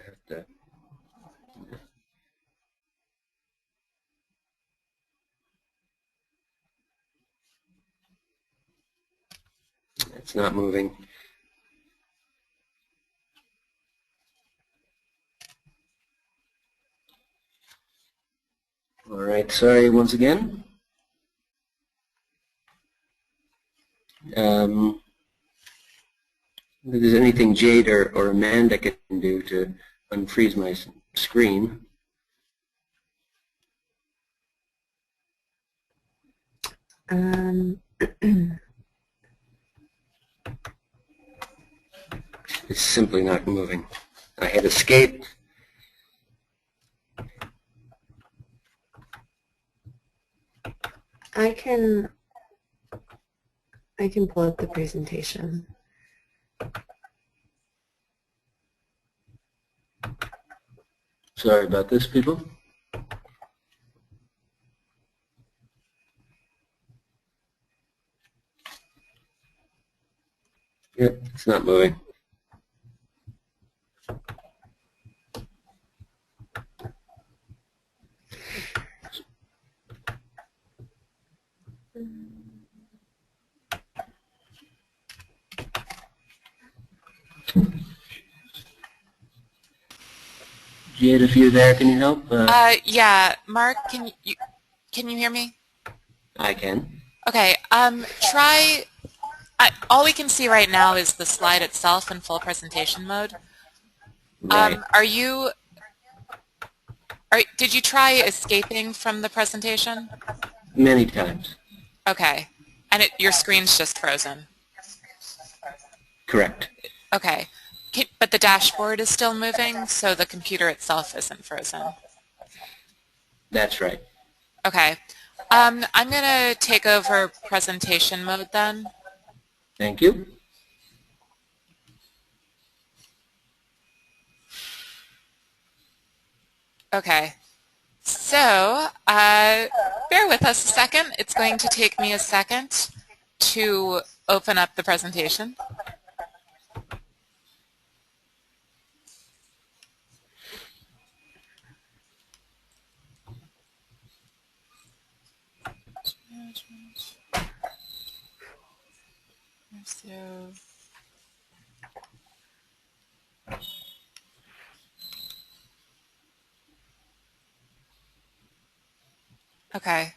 have to. It's not moving. All right, sorry once again. If there's anything Jade or Amanda can do to unfreeze my screen. It's simply not moving. I hit escape. I can pull up the presentation. Sorry about this, people. Yep, it's not moving. Jade, if you're there, can you help? Yeah, Mark, can you hear me? I can. Okay. Try. All we can see right now is the slide itself in full presentation mode. Right. Did you try escaping from the presentation? Many times. Okay. And your screen's just frozen? Correct. Okay. But the dashboard is still moving, so the computer itself isn't frozen? That's right. Okay. I'm going to take over presentation mode then. Thank you. Okay. So, bear with us a second. It's going to take me a second to open up the presentation. So, okay.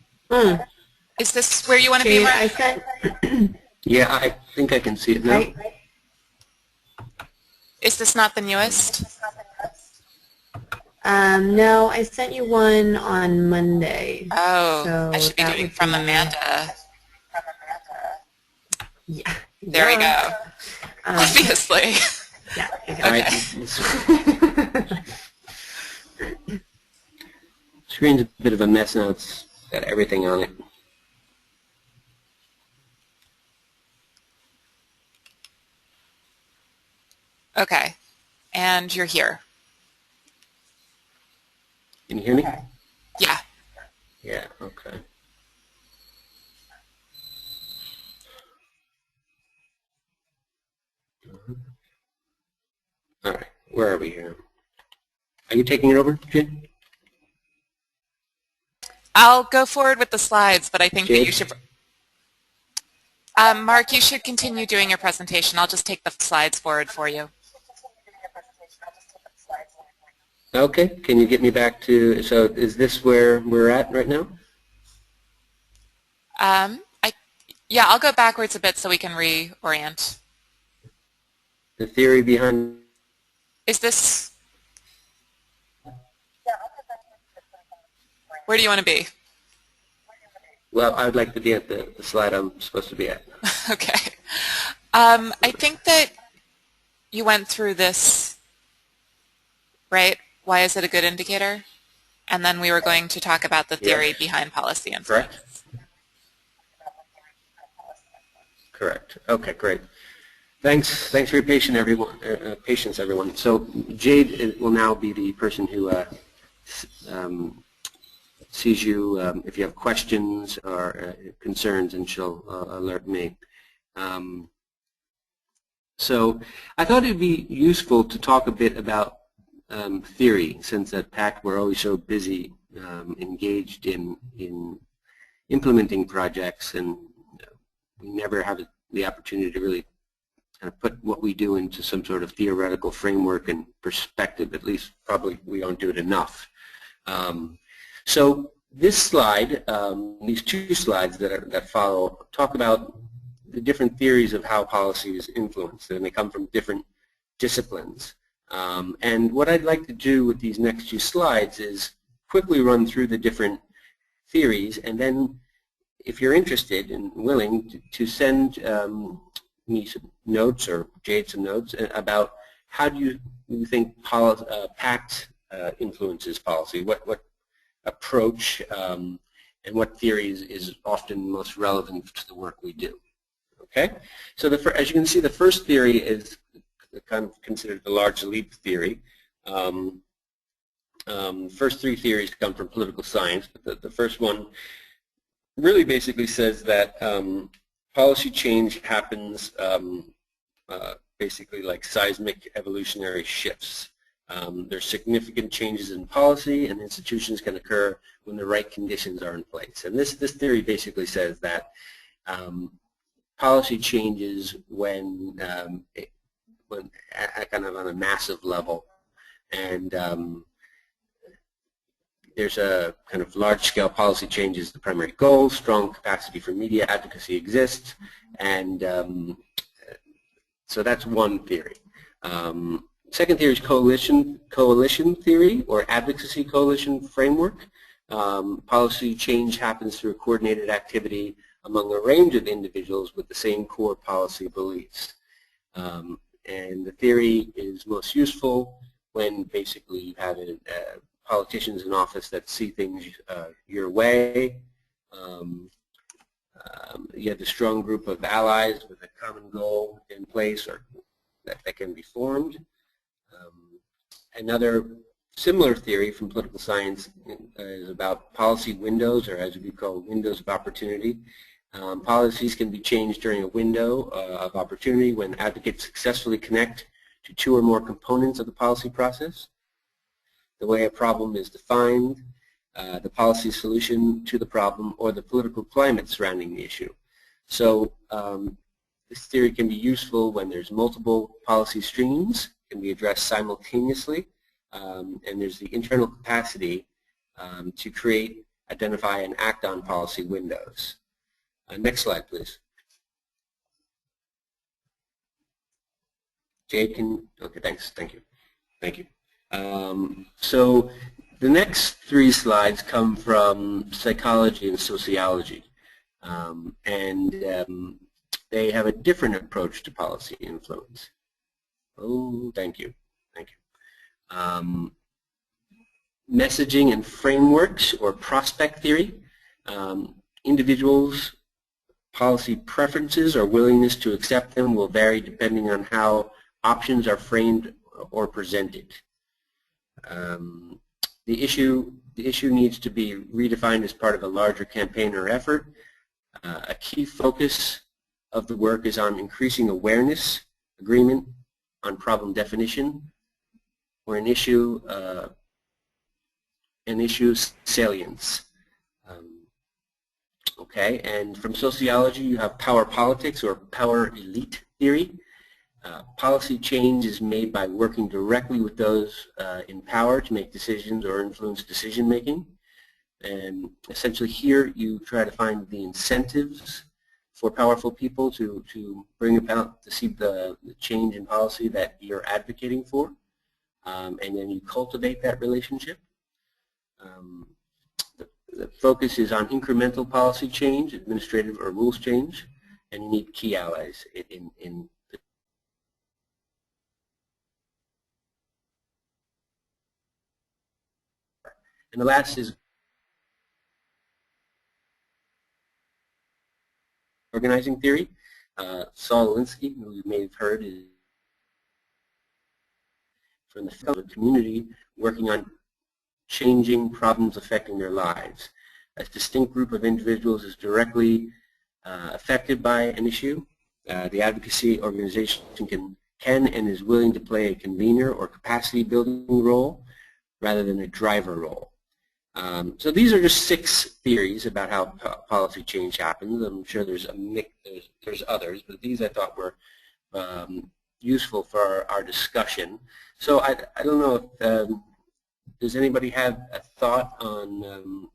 Is this where you want to be, Mark? Yeah, I think I can see it now. Is this not the newest? No, I sent you one on Monday. Oh, so I should be doing from Amanda. Yeah. There we go. Obviously. Yeah. Okay. Screen's a bit of a mess now. It's got everything on it. Okay. And you're here. Can you hear me? Yeah. Yeah, okay. All right, where are we here? Are you taking it over, Jade? I'll go forward with the slides, but I think Jade? that you should... Mark, you should continue doing your presentation. I'll just take the slides forward for you. Okay, can you get me back to, so is this where we're at right now? Yeah, I'll go backwards a bit so we can reorient. The theory behind... Is this... Where do you want to be? Well, I would like to be at the slide I'm supposed to be at. Okay. I think that you went through this, right? Why is it a good indicator? And then we were going to talk about the theory behind policy influence. Correct. Correct. Okay, great. Thanks for your patience, everyone. So Jade will now be the person who sees you if you have questions or concerns, and she'll alert me. So I thought it would be useful to talk a bit about theory, since at Pact we're always so busy engaged in implementing projects, and we never have the opportunity to really kind of put what we do into some sort of theoretical framework and perspective. At least probably we don't do it enough. So this slide, these two slides that follow, talk about the different theories of how policy is influenced, and they come from different disciplines. And what I'd like to do with these next two slides is quickly run through the different theories, and then if you're interested and willing to send me some notes, or Jade some notes, about how do you think Pact influences policy, what approach and what theories is often most relevant to the work we do. Okay, so as you can see, the first theory is kind of considered the large leap theory. First three theories come from political science, but the first one really basically says that policy change happens basically like seismic evolutionary shifts. There's significant changes in policy, and institutions can occur when the right conditions are in place. And this theory basically says that policy changes when kind of on a massive level, and there's a kind of large-scale policy change is the primary goal. Strong capacity for media advocacy exists, and so that's one theory. Second theory is coalition theory, or advocacy coalition framework. Policy change happens through coordinated activity among a range of individuals with the same core policy beliefs. And the theory is most useful when basically you have politicians in office that see things your way. You have a strong group of allies with a common goal in place, or that can be formed. Another similar theory from political science is about policy windows, or as we call windows of opportunity. Policies can be changed during a window of opportunity when advocates successfully connect to two or more components of the policy process. The way a problem is defined, the policy solution to the problem, or the political climate surrounding the issue. So this theory can be useful when there's multiple policy streams, can be addressed simultaneously, and there's the internal capacity to create, identify, and act on policy windows. Next slide, please. Jade, okay, thanks, thank you. So the next three slides come from psychology and sociology, and they have a different approach to policy influence. Oh, thank you. Messaging and frameworks, or prospect theory. Individuals' policy preferences or willingness to accept them will vary depending on how options are framed or presented. The issue needs to be redefined as part of a larger campaign or effort. A key focus of the work is on increasing awareness, agreement on problem definition, or an issue salience. Okay, and from sociology you have power politics, or power elite theory. Policy change is made by working directly with those in power to make decisions or influence decision making. And essentially here you try to find the incentives for powerful people to bring about, to see the change in policy that you're advocating for. And then you cultivate that relationship. The focus is on incremental policy change, administrative or rules change, and you need key allies in and the last is organizing theory. Saul Alinsky, who you may have heard, is from the community working on changing problems affecting their lives. A distinct group of individuals is directly affected by an issue. The advocacy organization can can and is willing to play a convener or capacity building role rather than a driver role. So these are just 6 theories about how policy change happens. I'm sure there's a mix, there's others, but these I thought were useful for our discussion. So I don't know if does anybody have a thought on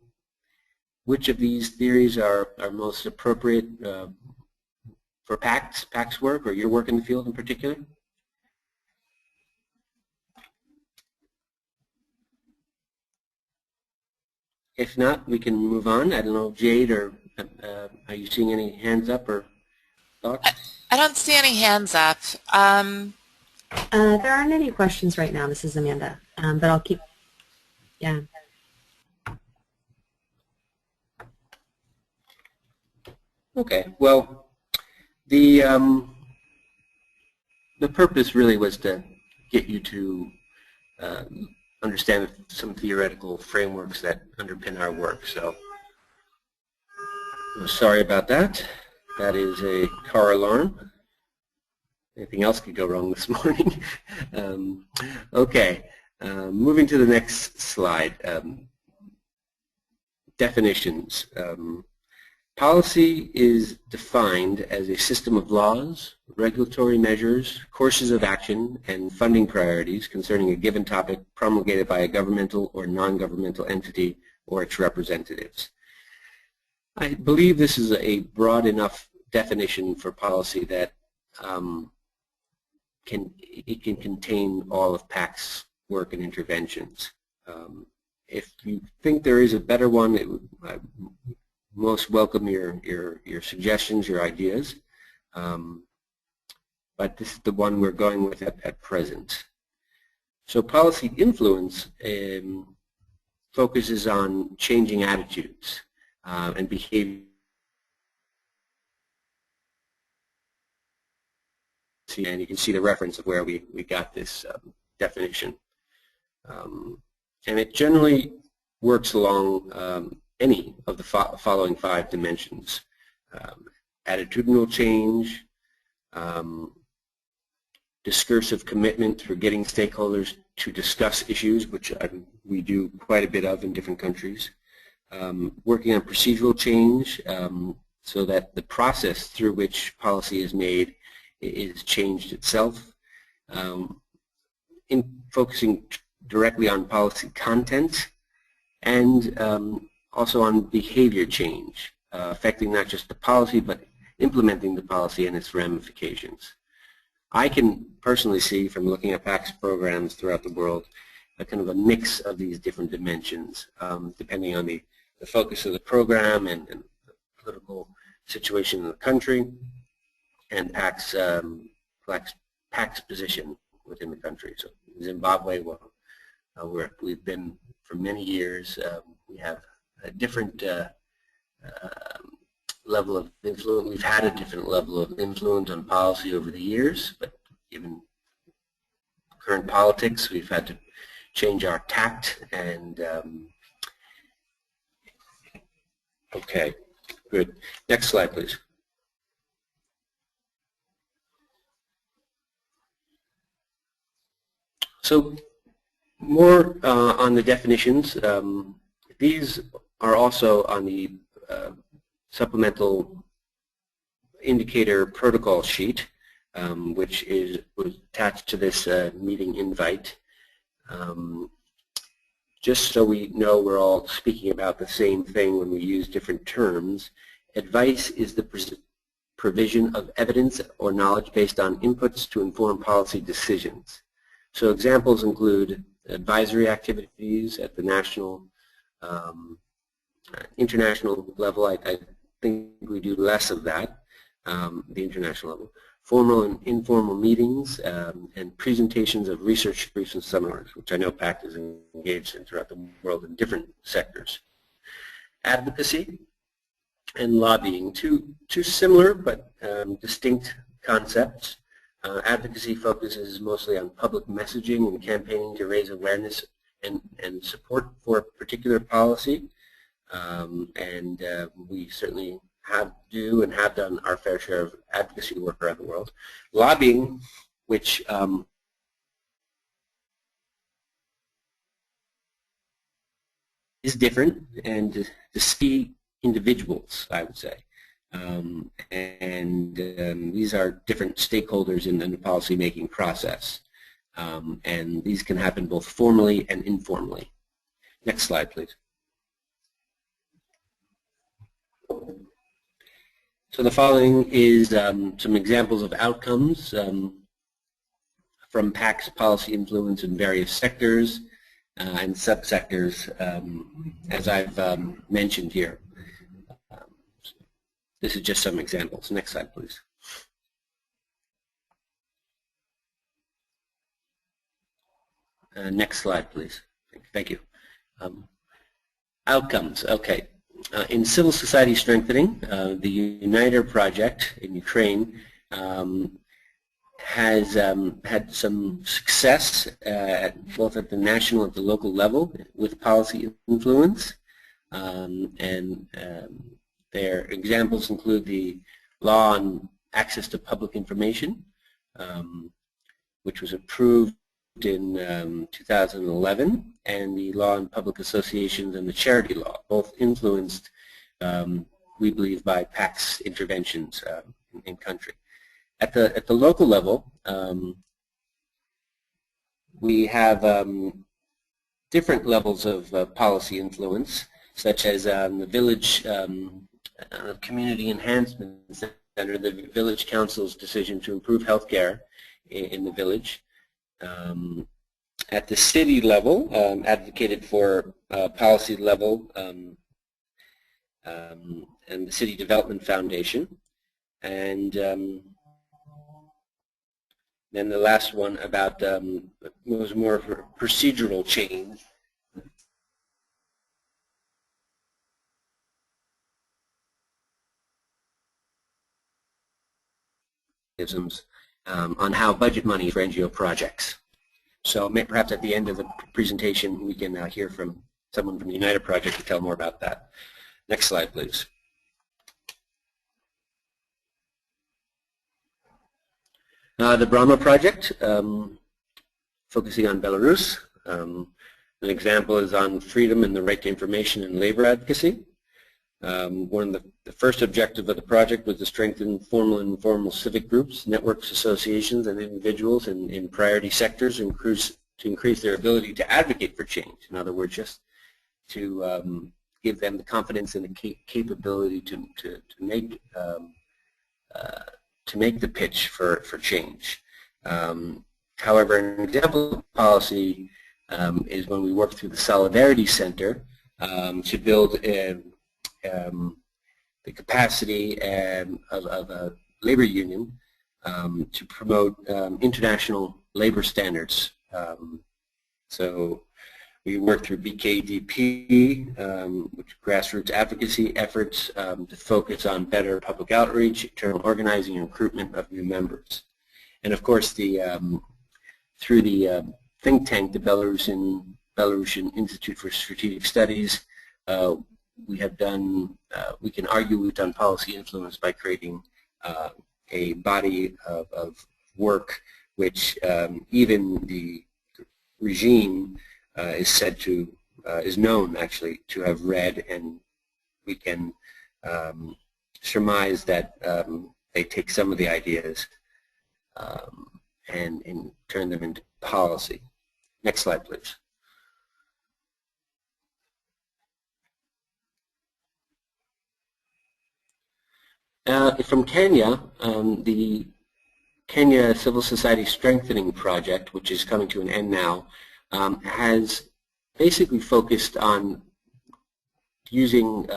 which of these theories are most appropriate for Pact's work, or your work in the field in particular? If not, we can move on. I don't know, Jade, or are you seeing any hands up or thoughts? I don't see any hands up. There aren't any questions right now. This is Amanda, but I'll keep, yeah. Okay, well, the purpose really was to get you to understand some theoretical frameworks that underpin our work. So I'm sorry about that. That is a car alarm. Anything else could go wrong this morning. Okay, moving to the next slide. Definitions. Policy is defined as a system of laws, regulatory measures, courses of action, and funding priorities concerning a given topic promulgated by a governmental or non-governmental entity or its representatives. I believe this is a broad enough definition for policy that it can contain all of Pact's work and interventions. If you think there is a better one, it would, I most welcome your suggestions, your ideas. But this is the one we're going with at present. So policy influence focuses on changing attitudes and behavior. And you can see the reference of where we got this definition. And it generally works along any of the following 5 dimensions. Attitudinal change, discursive commitment through getting stakeholders to discuss issues, which we do quite a bit of in different countries. Working on procedural change so that the process through which policy is made is changed itself. In focusing directly on policy content, and also on behavior change, affecting not just the policy, but implementing the policy and its ramifications. I can personally see from looking at Pact's programs throughout the world a kind of a mix of these different dimensions, depending on the focus of the program and the political situation in the country and Pact's position within the country. So Zimbabwe, where we've been for many years, we have a different level of influence. We've had a different level of influence on policy over the years, but given current politics, we've had to change our tact. And okay, good. Next slide, please. So more on the definitions. These are also on the supplemental indicator protocol sheet, which was attached to this meeting invite. Just so we know we're all speaking about the same thing when we use different terms, advice is the provision of evidence or knowledge based on inputs to inform policy decisions. So examples include advisory activities at the national, international level. I think we do less of that, the international level. Formal and informal meetings and presentations of research briefs and seminars, which I know Pact is engaged in throughout the world in different sectors. Advocacy and lobbying, two similar but distinct concepts. Advocacy focuses mostly on public messaging and campaigning to raise awareness and support for a particular policy. We certainly have done our fair share of advocacy work around the world. Lobbying, which is different and to see individuals, I would say. These are different stakeholders in the policy-making process. And these can happen both formally and informally. Next slide, please. So the following is some examples of outcomes from Pact's policy influence in various sectors and subsectors, as I've mentioned here. This is just some examples. Next slide, please. Next slide, please. Thank you. Outcomes. Okay. In civil society strengthening, the Uniter project in Ukraine has had some success both at the national and the local level with policy influence. Their examples include the law on access to public information, which was approved in 2011, and the law on public associations and the charity law, both influenced, we believe, by Pact's interventions in country. At the local level, we have different levels of policy influence, such as the village community enhancement center, the village council's decision to improve health care in the village. At the city level, advocated for policy level and the City Development Foundation. And then the last one about was more of a procedural change. On how budget money for NGO projects. So perhaps at the end of the presentation we can hear from someone from the Uniter project to tell more about that. Next slide, please. The Brahma project, focusing on Belarus. An example is on freedom and the right to information and labor advocacy. One of the first objectives of the project was to strengthen formal and informal civic groups, networks, associations, and individuals in priority sectors to increase their ability to advocate for change. In other words, just to give them the confidence and the capability to make the pitch for change. However, an example of policy is when we work through the Solidarity Center to build the capacity of a labor union to promote international labor standards. So we work through BKDP, which grassroots advocacy efforts to focus on better public outreach, internal organizing, and recruitment of new members. And of course, through the think tank, the Belarusian Institute for Strategic Studies, we have done, we can argue we've done policy influence by creating a body of work which even the regime is said to, is known actually to have read, and we can surmise that they take some of the ideas and turn them into policy. Next slide, please. From Kenya, the Kenya Civil Society Strengthening Project, which is coming to an end now, has basically focused on using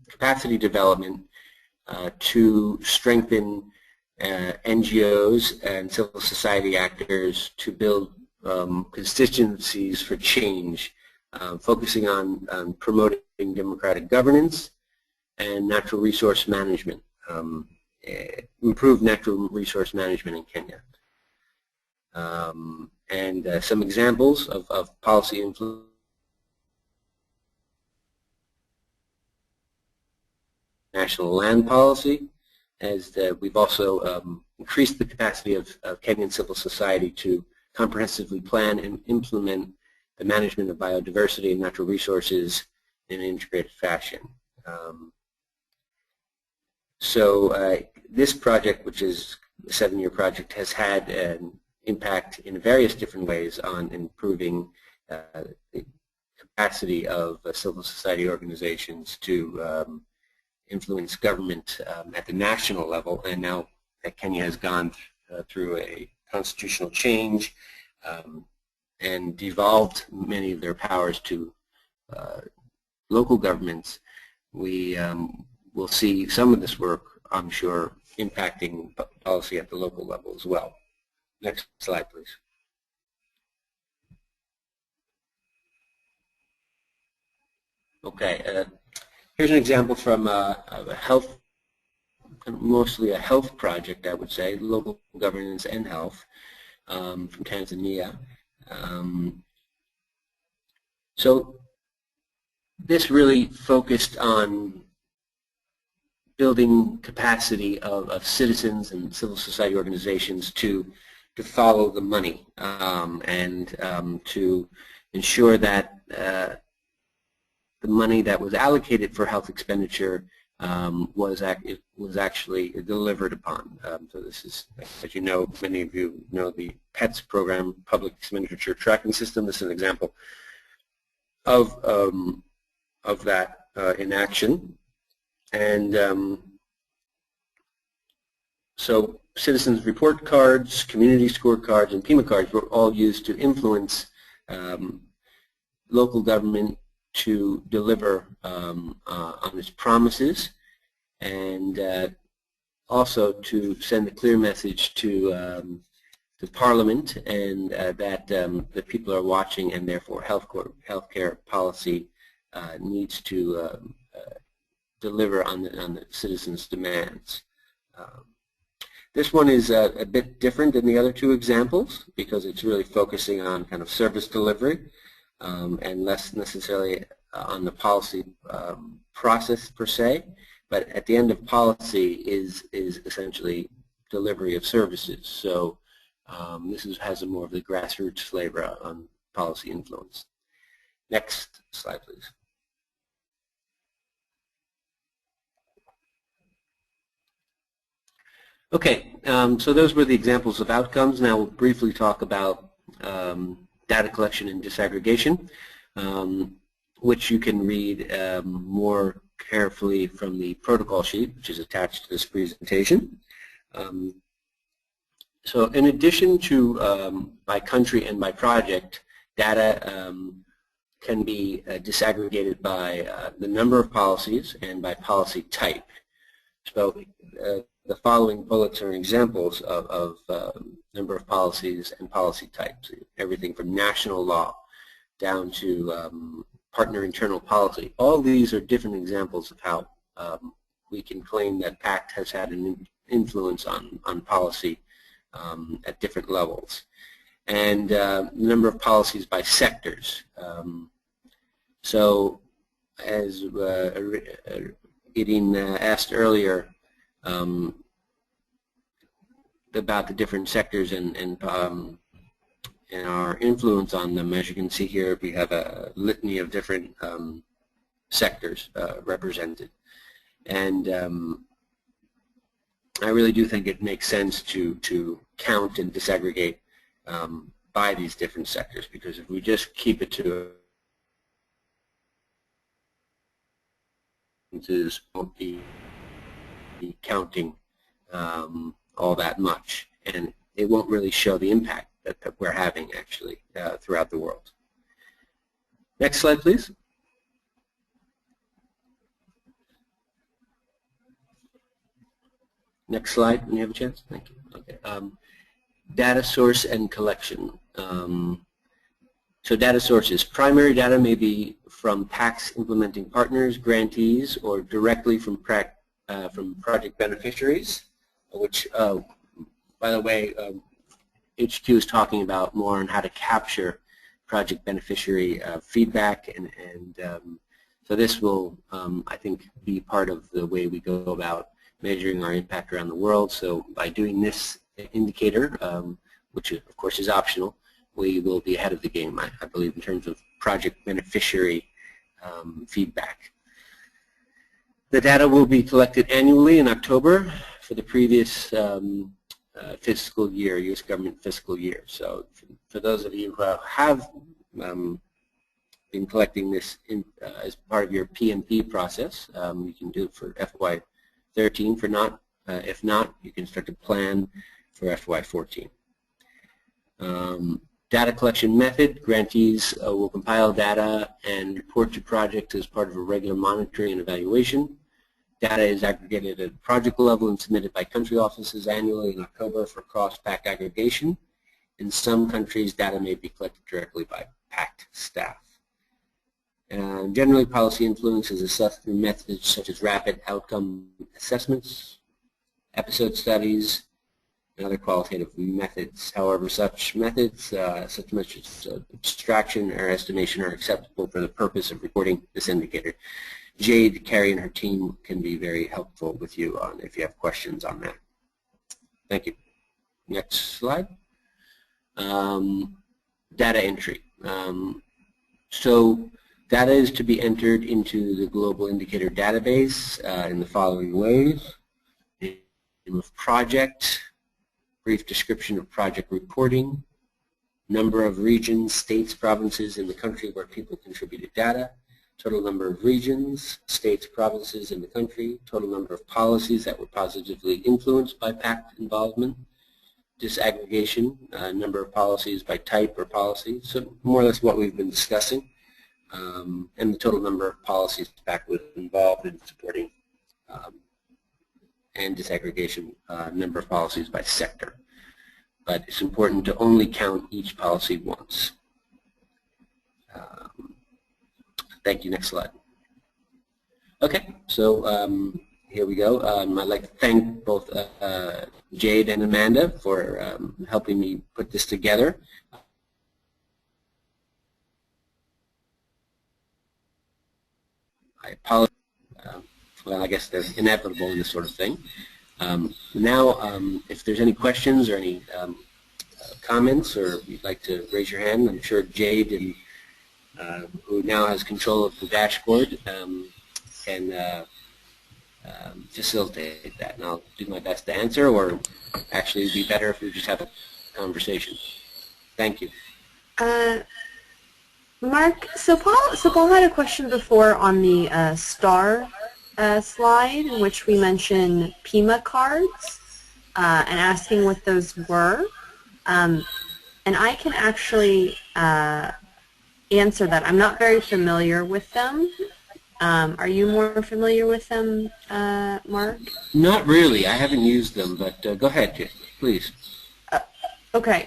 capacity development to strengthen NGOs and civil society actors to build constituencies for change, focusing on promoting democratic governance and natural resource management. Improved natural resource management in Kenya. And some examples of policy influence. National land policy, as we've also increase the capacity of Kenyan civil society to comprehensively plan and implement the management of biodiversity and natural resources in an integrated fashion. This project, which is a 7-year project, has had an impact in various different ways on improving the capacity of civil society organizations to influence government at the national level, and now that Kenya has gone through a constitutional change and devolved many of their powers to local governments, we will see some of this work, I'm sure, impacting policy at the local level as well. Next slide, please. Okay, here's an example from a health, mostly a health project, I would say, local governance and health from Tanzania. So this really focused on building capacity of citizens and civil society organizations to follow the money and to ensure that the money that was allocated for health expenditure was actually delivered upon. So this is, as you know, many of you know the PETS program, Public Expenditure Tracking System. This is an example of that in action. And so citizens report cards, community scorecards, and PIMA cards were all used to influence local government to deliver on its promises, and also to send a clear message to Parliament and that the people are watching, and therefore healthcare policy needs to deliver on the citizens' demands. This one is a bit different than the other two examples because it's really focusing on kind of service delivery and less necessarily on the policy process per se, but at the end of policy is essentially delivery of services. So this has a more of the grassroots flavor on policy influence. Next slide, please. Okay, so those were the examples of outcomes. Now we'll briefly talk about data collection and disaggregation, which you can read more carefully from the protocol sheet, which is attached to this presentation. So in addition to by country and by project, data can be disaggregated by the number of policies and by policy type. So the following bullets are examples of number of policies and policy types, everything from national law down to partner internal policy. All these are different examples of how we can claim that Pact has had an influence on policy at different levels. And the number of policies by sectors. So as Irene asked earlier, about the different sectors and our influence on them. As you can see here, we have a litany of different sectors represented. And I really do think it makes sense to count and disaggregate by these different sectors, because if we just keep it to won't be counting all that much, and it won't really show the impact that we're having actually throughout the world. Next slide, please. Next slide, when you have a chance. Thank you. Okay. Data source and collection. So data sources. Primary data may be from Pact's implementing partners, grantees, or directly from project beneficiaries, which, by the way, HQ is talking about more on how to capture project beneficiary feedback, and so this will, I think, be part of the way we go about measuring our impact around the world. So by doing this indicator, which of course is optional, we will be ahead of the game, I believe, in terms of project beneficiary feedback. The data will be collected annually in October for the previous fiscal year, U.S. government fiscal year. So for those of you who have been collecting this as part of your PMP process, you can do it for FY13. If not, you can start to plan for FY14. Data collection method: grantees will compile data and report to projects as part of a regular monitoring and evaluation. Data is aggregated at project level and submitted by country offices annually in October for cross-Pact aggregation. In some countries, data may be collected directly by Pact staff. Generally, policy influence is assessed through methods such as rapid outcome assessments, episode studies, and other qualitative methods. However, such methods, such as abstraction or estimation, are acceptable for the purpose of recording this indicator. Jade, Carrie, and her team can be very helpful with you on if you have questions on that. Thank you. Next slide. Data entry. So data is to be entered into the Global Indicator Database in the following ways: name of project, brief description of project reporting, number of regions, states, provinces in the country where people contributed data, total number of regions, states, provinces in the country, total number of policies that were positively influenced by Pact involvement, disaggregation, number of policies by type or policy, so more or less what we've been discussing, and the total number of policies Pact was involved in supporting, and disaggregation, number of policies by sector. But it's important to only count each policy once. Thank you. Next slide. Okay, so here we go. I'd like to thank both Jade and Amanda for helping me put this together. I apologize. Well, I guess they're inevitable in this sort of thing. Now, if there's any questions or any comments, or you'd like to raise your hand, I'm sure Jade, and who now has control of the dashboard, can facilitate that, and I'll do my best to answer, or actually it would be better if we just have a conversation. Thank you. Mark, so Paul had a question before on the STAR slide in which we mentioned PIMA cards and asking what those were. And I can actually answer that. I'm not very familiar with them. Are you more familiar with them, Mark? Not really. I haven't used them, but go ahead, Jay, please. Okay,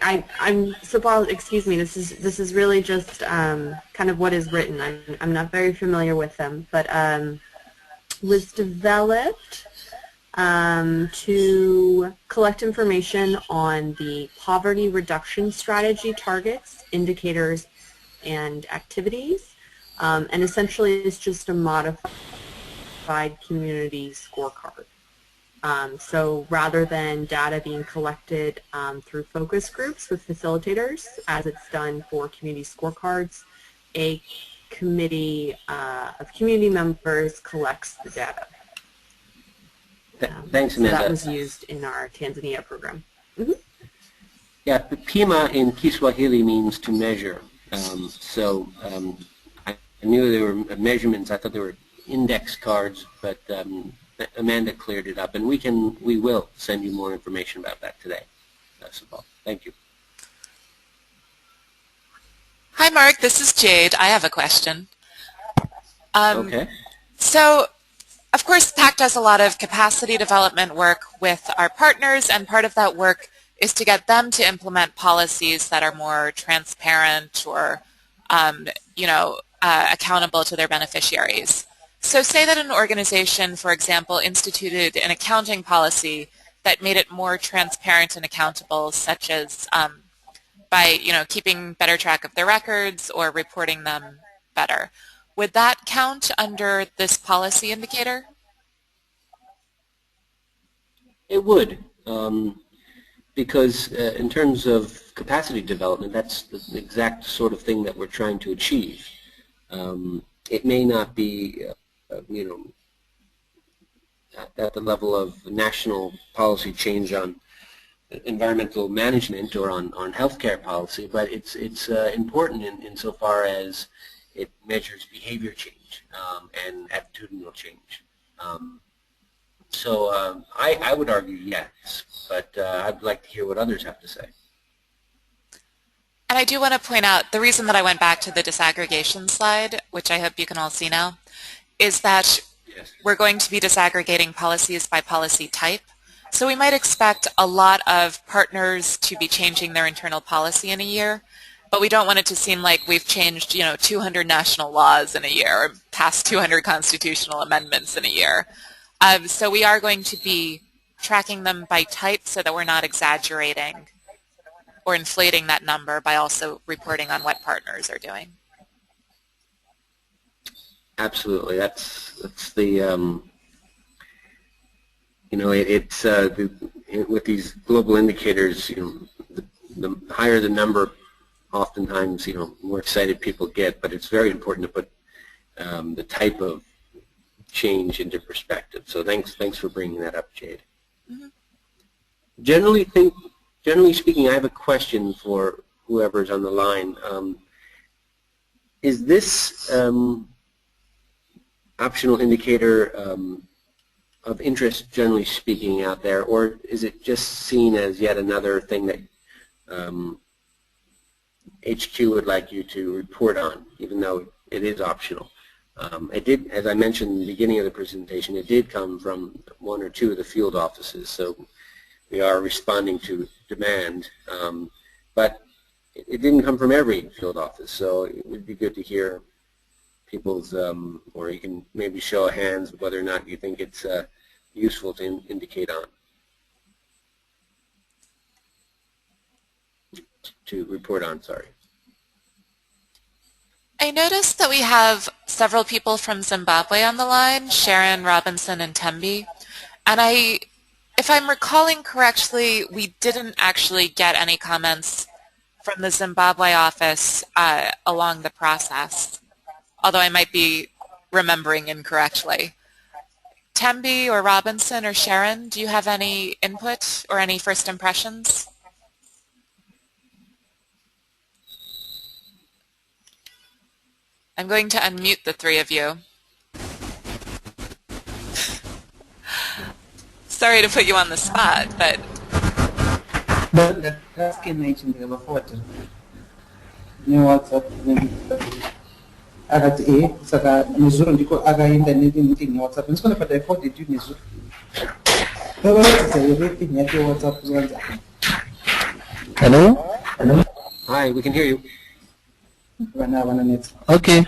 so Paul, excuse me. This is really just kind of what is written. I'm not very familiar with them, but was developed to collect information on the poverty reduction strategy targets, indicators, and activities, and essentially it's just a modified community scorecard. So rather than data being collected through focus groups with facilitators, as it's done for community scorecards, a committee of community members collects the data. Thanks, Amanda. So that was used in our Tanzania program. Mm-hmm. Yeah, the PIMA in Kiswahili means to measure. I knew there were measurements. I thought there were index cards, but Amanda cleared it up, and we will send you more information about that today. Thank you. Hi, Mark. This is Jade. I have a question. Okay. So, of course, Pact does a lot of capacity development work with our partners, and part of that work is to get them to implement policies that are more transparent or, accountable to their beneficiaries. So say that an organization, for example, instituted an accounting policy that made it more transparent and accountable, such as by keeping better track of their records or reporting them better. Would that count under this policy indicator? It would, because in terms of capacity development, that's the exact sort of thing that we're trying to achieve. It may not be, you know, at the level of national policy change on environmental management or on healthcare policy, but it's important insofar as it measures behavior change and attitudinal change. So I would argue yes, but I'd like to hear what others have to say. And I do want to point out the reason that I went back to the disaggregation slide, which I hope you can all see now, is that Yes. we're going to be disaggregating policies by policy type. So we might expect a lot of partners to be changing their internal policy in a year, but we don't want it to seem like we've changed, 200 national laws in a year or passed 200 constitutional amendments in a year. So we are going to be tracking them by type so that we're not exaggerating or inflating that number by also reporting on what partners are doing. Absolutely, that's the with these global indicators, the higher the number, oftentimes, more excited people get. But it's very important to put the type of change into perspective. So thanks for bringing that up, Jade. Mm-hmm. Generally speaking, I have a question for whoever's on the line. Is this optional indicator of interest, generally speaking, out there, or is it just seen as yet another thing that HQ would like you to report on, even though it is optional? It did, as I mentioned in the beginning of the presentation, it did come from one or two of the field offices, so we are responding to demand, but it didn't come from every field office, so it would be good to hear people's, or you can maybe show of hands whether or not you think it's useful to indicate on, to report on, sorry. I noticed that we have several people from Zimbabwe on the line, Sharon, Robinson, and Tembi, and if I'm recalling correctly, we didn't actually get any comments from the Zimbabwe office along the process, although I might be remembering incorrectly. Tembi or Robinson or Sharon, do you have any input or any first impressions? I'm going to unmute the three of you. Sorry to put you on the spot, but... Hello? Hi, we can hear you. Okay.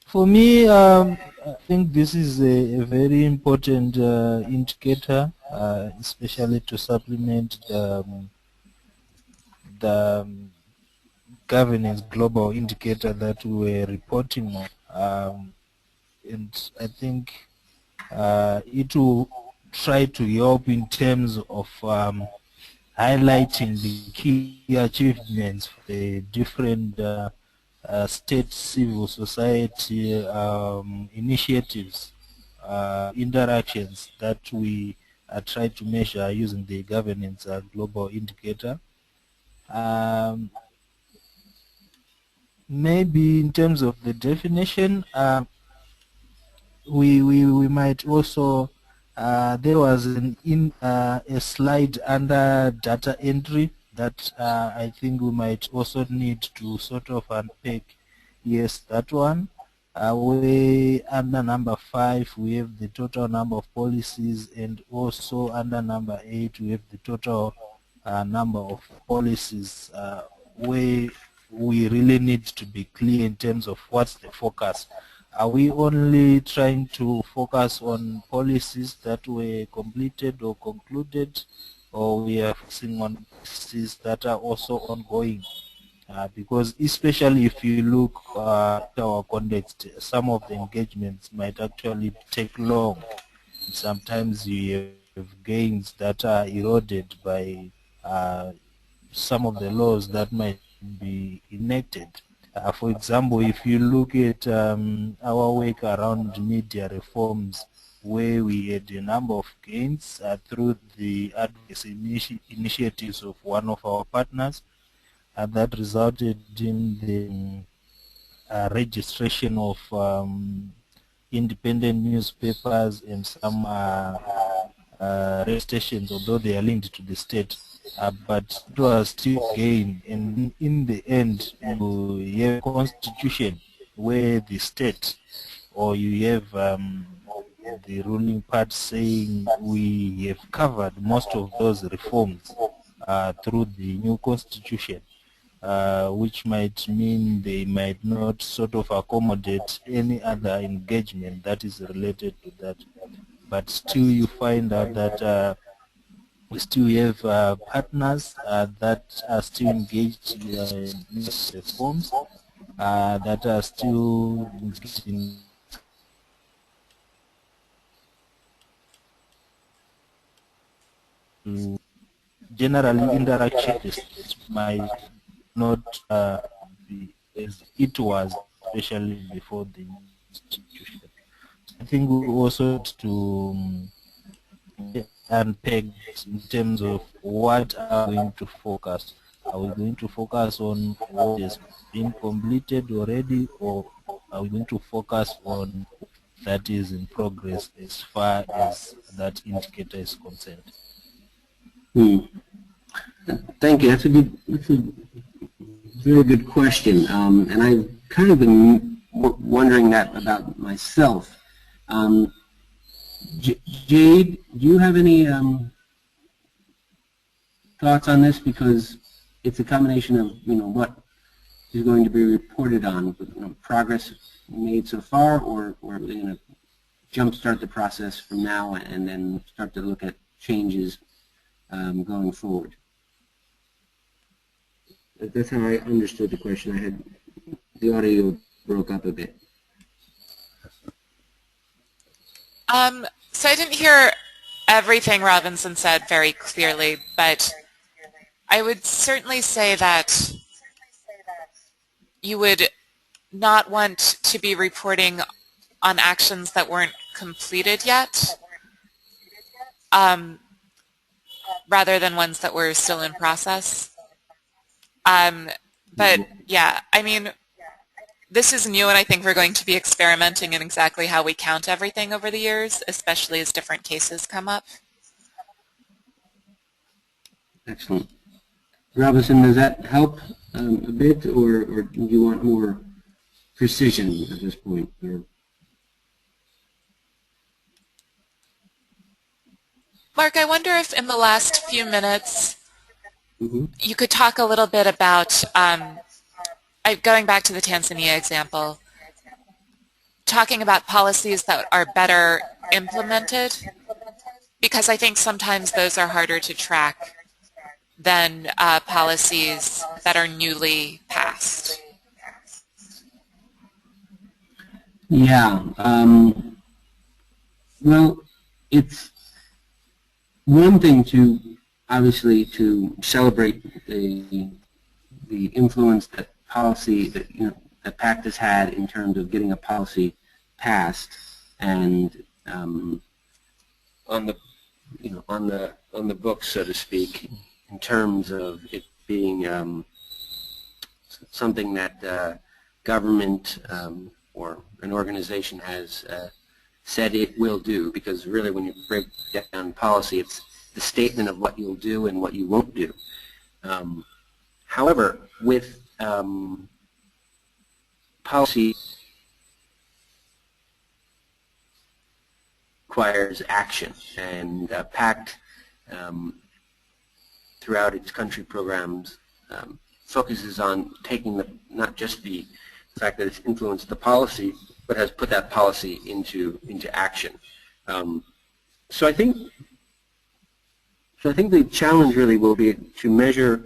For me, I think this is a very important indicator, especially to supplement the governance global indicator that we were reporting on. And I think it will try to help in terms of highlighting the key achievements for the different state civil society initiatives, interactions that we try to measure using the governance global indicator. Maybe in terms of the definition, we might also, there was a slide under data entry that I think we might also need to sort of unpack. Yes, that one. We under number 5 we have the total number of policies, and also under number 8 we have the total number of policies, where we really need to be clear in terms of what's the focus. Are we only trying to focus on policies that were completed or concluded, or we are focusing on policies that are also ongoing? Because especially if you look at our context, some of the engagements might actually take long. sometimes you have gains that are eroded by some of the laws that might be enacted. For example, if you look at our work around media reforms, where we had a number of gains through the advocacy initiatives of one of our partners, and that resulted in the registration of independent newspapers and some radio stations, although they are linked to the state. But it was still gain, and in the end you have a constitution where the state, or you have the ruling part saying we have covered most of those reforms through the new constitution, which might mean they might not sort of accommodate any other engagement that is related to that. But still you find out that we still have partners that are still engaged in these reforms, that are still engaged in generally interactions might not be as it was, especially before the institution. I think we also have to unpeg in terms of what are we going to focus. Are we going to focus on what has been completed already, or are we going to focus on that is in progress as far as that indicator is concerned? Thank you. That's a very good question, and I've kind of been wondering that about myself. Jade, do you have any thoughts on this? Because it's a combination of what is going to be reported on, progress made so far, or are we going to jumpstart the process from now and then start to look at changes going forward? That's how I understood the question. I had the audio broke up a bit. So I didn't hear everything Robinson said very clearly, but I would certainly say that you would not want to be reporting on actions that weren't completed yet, rather than ones that were still in process. But yeah, I mean, this is new, and I think we're going to be experimenting in exactly how we count everything over the years, especially as different cases come up. Excellent. Robinson, does that help a bit, or do you want more precision at this point? Mark, I wonder if in the last few minutes you could talk a little bit about, going back to the Tanzania example, talking about policies that are better implemented, because I think sometimes those are harder to track than policies that are newly passed. Yeah. Well, it's one thing to obviously to celebrate the influence that policy that Pact has had in terms of getting a policy passed, and on the on the books, so to speak, in terms of it being something that government or an organization has said it will do, because really when you break down policy, it's the statement of what you'll do and what you won't do. However, with policy requires action, and Pact throughout its country programs focuses on taking not just the fact that it's influenced the policy, but has put that policy into action. So I think the challenge really will be to measure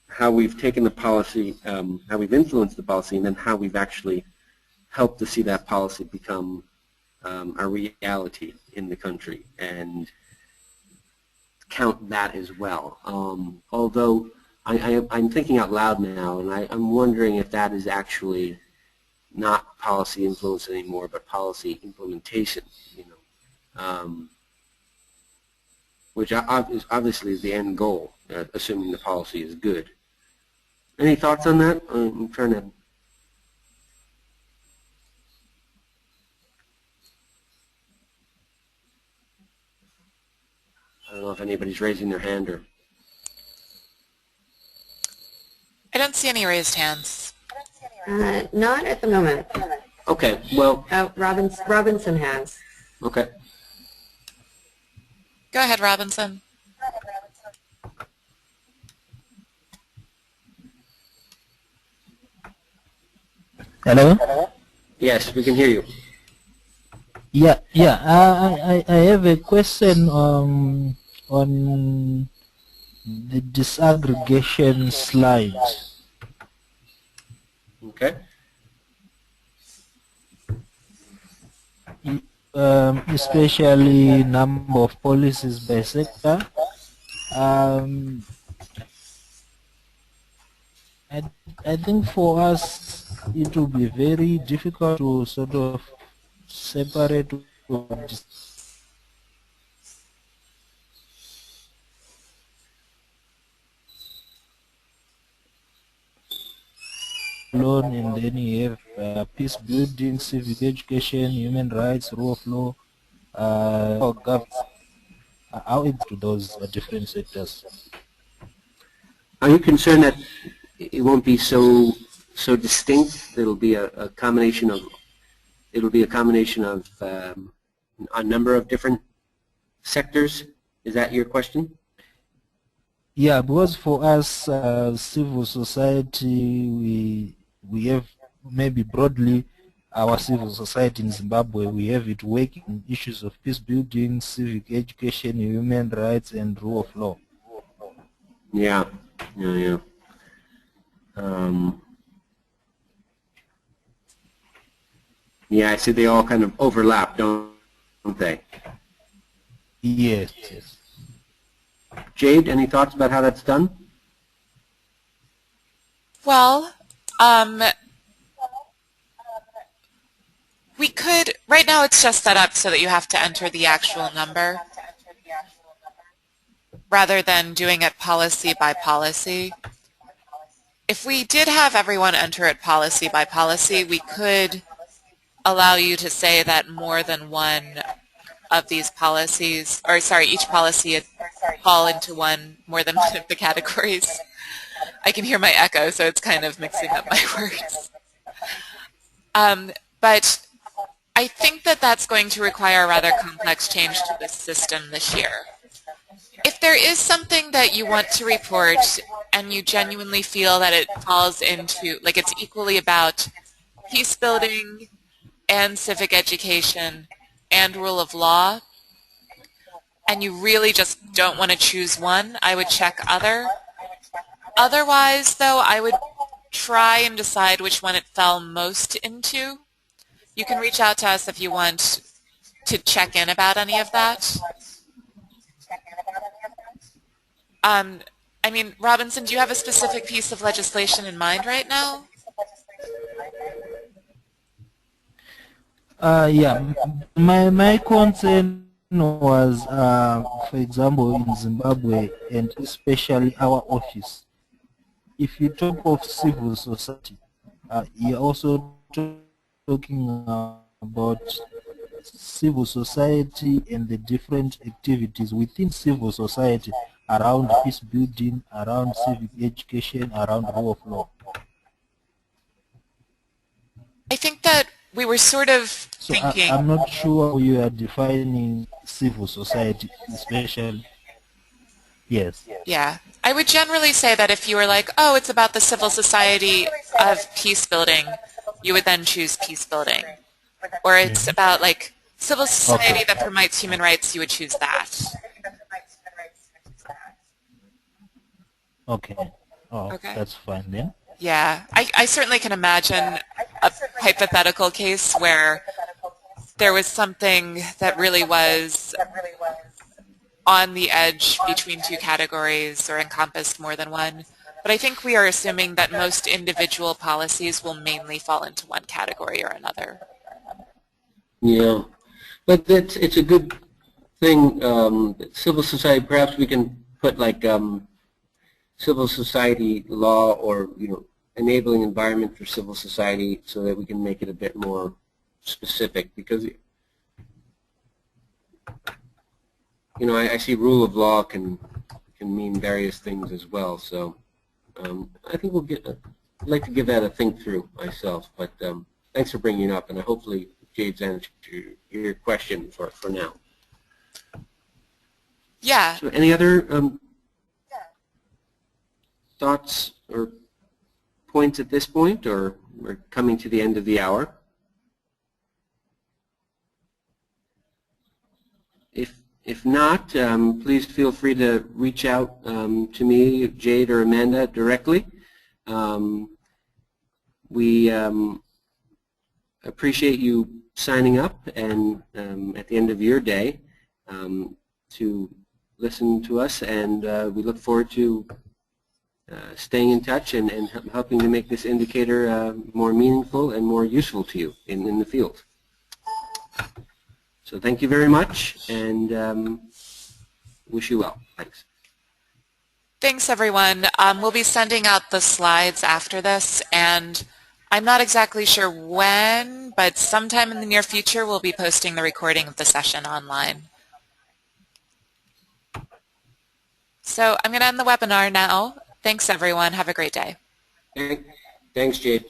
how we've taken the policy, how we've influenced the policy, and then how we've actually helped to see that policy become a reality in the country and count that as well. Although I'm thinking out loud now, and I'm wondering if that is actually not policy influence anymore, but policy implementation. Which obviously is the end goal, assuming the policy is good. Any thoughts on that? I'm trying to. I don't know if anybody's raising their hand or. I don't see any raised hands. Not at the moment. Okay, well. Oh, Robinson has. Okay. Go ahead, Robinson. Hello? Yes, we can hear you. Yeah. I have a question on the disaggregation slide. Okay. Especially number of policies by sector. I think for us it will be very difficult to sort of separate alone, and then you have peace building, civic education, human rights, rule of law, or governance. How it to those different sectors? Are you concerned that it won't be so distinct? It'll be a combination of a number of different sectors. Is that your question? Yeah, because for us, civil society, we have maybe broadly our civil society in Zimbabwe. We have it working on issues of peace building, civic education, human rights, and rule of law. Yeah. Yeah, I see they all kind of overlap, don't they? Yes. Jade, any thoughts about how that's done? Well, we could, right now it's just set up so that you have to enter the actual number rather than doing it policy by policy. If we did have everyone enter it policy by policy, we could allow you to say that more than one of these policies, or sorry, each policy would fall into more than one of the categories. I can hear my echo, so it's kind of mixing up my words. But I think that that's going to require a rather complex change to the system this year. If there is something that you want to report and you genuinely feel that it falls into, like it's equally about peace building and civic education and rule of law, and you really just don't want to choose one, I would check other. Otherwise, though, I would try and decide which one it fell most into. You can reach out to us if you want to check in about any of that. I mean, Robinson, do you have a specific piece of legislation in mind right now? Yeah, my concern was, for example, in Zimbabwe and especially our office. If you talk of civil society, you're also talking about civil society and the different activities within civil society around peace building, around civic education, around rule of law. I think that we were sort of thinking. I'm not sure how you are defining civil society, especially. Yes. Yeah. I would generally say that if you were like, oh, it's about the civil society of peace building, you would then choose peace building. Or it's about like civil society that promotes human rights, you would choose that. Okay. Oh, Okay. that's fine then. Yeah. I certainly can imagine a hypothetical case where there was something that really was on the edge between two categories or encompassed more than one. But I think we are assuming that most individual policies will mainly fall into one category or another. Yeah, but it's a good thing. Civil society, perhaps we can put like civil society law, or enabling environment for civil society, so that we can make it a bit more specific, because I see rule of law can mean various things as well. So I think I'd like to give that a think through myself. But thanks for bringing it up, and hopefully Jade's answered your question for now. Yeah. So any other thoughts or points at this point, or we're coming to the end of the hour? If not, please feel free to reach out to me, Jade, or Amanda directly. We appreciate you signing up, and at the end of your day to listen to us, and we look forward to staying in touch and helping to make this indicator more meaningful and more useful to you in the field. So thank you very much, and wish you well. Thanks. Thanks, everyone. We'll be sending out the slides after this, and I'm not exactly sure when, but sometime in the near future we'll be posting the recording of the session online. So I'm going to end the webinar now. Thanks, everyone. Have a great day. Thanks, Jade.